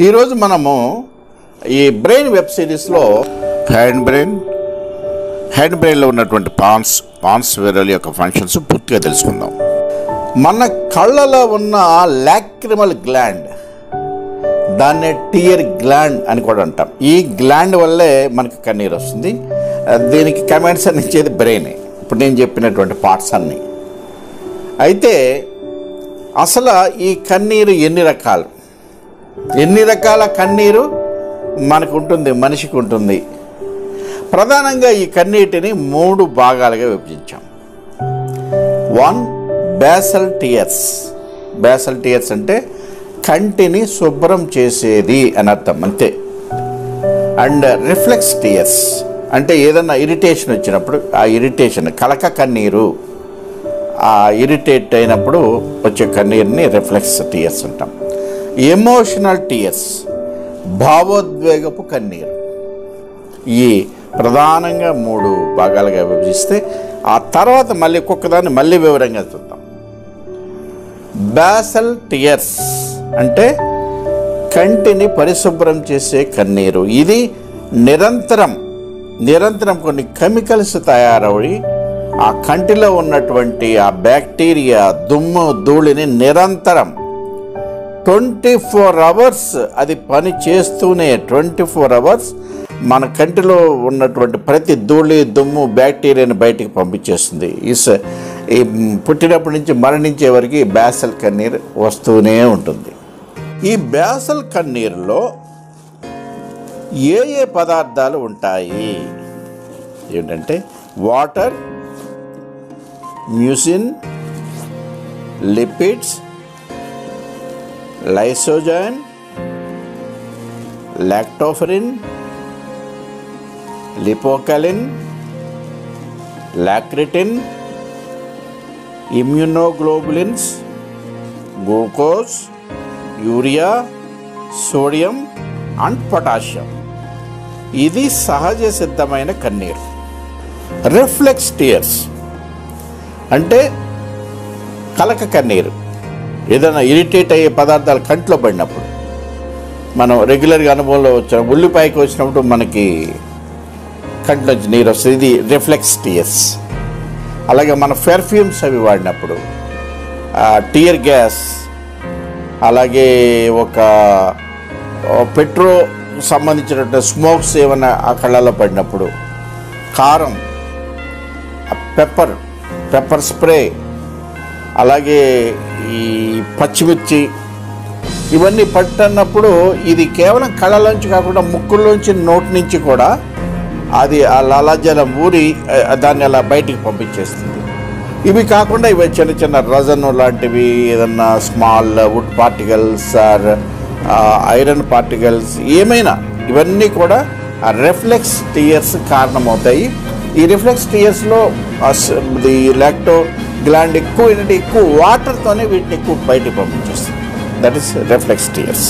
ఈరోజు మనము ఈ బ్రెయిన్ వెబ్ సిరీస్లో హ్యాండ్ బ్రెయిన్లో ఉన్నటువంటి పాన్స్ వెరల్ యొక్క ఫంక్షన్స్ పూర్తిగా తెలుసుకుందాం. మన కళ్ళలో ఉన్న లాక్రిమల్ గ్లాండ్, దాన్నే టియర్ గ్లాండ్ అని కూడా అంటాం. ఈ గ్లాండ్ వల్లే మనకి కన్నీరు వస్తుంది. దీనికి కమెంట్స్ అని ఇచ్చేది బ్రెయినే, ఇప్పుడు నేను చెప్పినటువంటి పార్ట్స్ అన్నీ. అయితే అసలు ఈ కన్నీరు ఎన్ని రకాల కన్నీరు మనకు ఉంటుంది, మనిషికి ఉంటుంది. ప్రధానంగా ఈ కన్నీటిని 3 భాగాలుగా విభజించాం. 1 బేసల్ టియర్స్ అంటే కంటిని శుభ్రం చేసేది అని అర్థం, అంతే. అండ్ రిఫ్లెక్స్ టియర్స్ అంటే ఏదన్నా ఇరిటేషన్ వచ్చినప్పుడు ఆ ఇరిటేషన్ కలక కన్నీరు, ఆ ఇరిటేట్ అయినప్పుడు వచ్చే కన్నీరుని రిఫ్లెక్స్ టియర్స్ అంటాం. ఎమోషనల్ టియర్స్ భావోద్వేగపు కన్నీరు. ఈ ప్రధానంగా 3 భాగాలుగా విభజిస్తే ఆ తర్వాత మళ్ళీ ఒక్కొక్కదాన్ని మళ్ళీ వివరంగా చూద్దాం. బేసల్ టియర్స్ అంటే కంటిని పరిశుభ్రం చేసే కన్నీరు. ఇది నిరంతరం కొన్ని కెమికల్స్ తయారవి ఆ కంటిలో ఉన్నటువంటి ఆ బ్యాక్టీరియా, దుమ్ము, ధూళిని నిరంతరం 24 అవర్స్ అది పని చేస్తూనే 24 అవర్స్ మన కంటిలో ఉన్నటువంటి ప్రతి ధూళి, దుమ్ము, బ్యాక్టీరియాని బయటికి పంపించేస్తుంది. ఈ పుట్టినప్పటి నుంచి మరణించే వరకు ఈ బేసల్ కన్నీరు వస్తూనే ఉంటుంది. ఈ బేసల్ కన్నీరులో ఏ పదార్థాలు ఉంటాయి ఏంటంటే water, mucin, lipids, lysozyme, lactoferrin, lipocalin, lacritin, immunoglobulins, glucose, urea, sodium and potassium. ఇది సహజ సిద్ధమైన కన్నీరు. రిఫ్లెక్స్ టియర్స్ అంటే కలక కన్నీరు. ఏదైనా ఇరిటేట్ అయ్యే పదార్థాలు కంట్లో పడినప్పుడు, మనం రెగ్యులర్గా అనుభవంలో వచ్చిన ఉల్లిపాయకి వచ్చినప్పుడు మనకి కంట్లోంచి నీరు వస్తుంది, ఇది రిఫ్లెక్స్ టియర్స్. అలాగే మన పెర్ఫ్యూమ్స్ అవి వాడినప్పుడు, టియర్ గ్యాస్, అలాగే ఒక పెట్రో సంబంధించినటువంటి స్మోక్స్ ఏమైనా ఆ కళ్ళలో పడినప్పుడు, కారం, పెప్పర్ స్ప్రే, అలాగే ఈ పచ్చిమిర్చి, ఇవన్నీ పట్టున్నప్పుడు ఇది కేవలం కళ్ళలోంచి కాకుండా ముక్కుల్లోంచి, నోటి నుంచి కూడా అది ఆ లాలాజలం ఊరి దాన్ని అలా బయటికి పంపించేస్తుంది. ఇవి కాకుండా ఇవి చిన్న రజను లాంటివి, ఏదన్నా small wood particles or iron particles, ఏమైనా ఇవన్నీ కూడా ఆ రిఫ్లెక్స్ టియర్స్ కారణమవుతాయి. ఈ రిఫ్లెక్స్ టియర్స్లో ది లాక్టో గ్లాండ్ ఎక్కువ వాటర్తోనే వీటిని ఎక్కువ బయటికి పంపించేస్తుంది. That is reflex tears.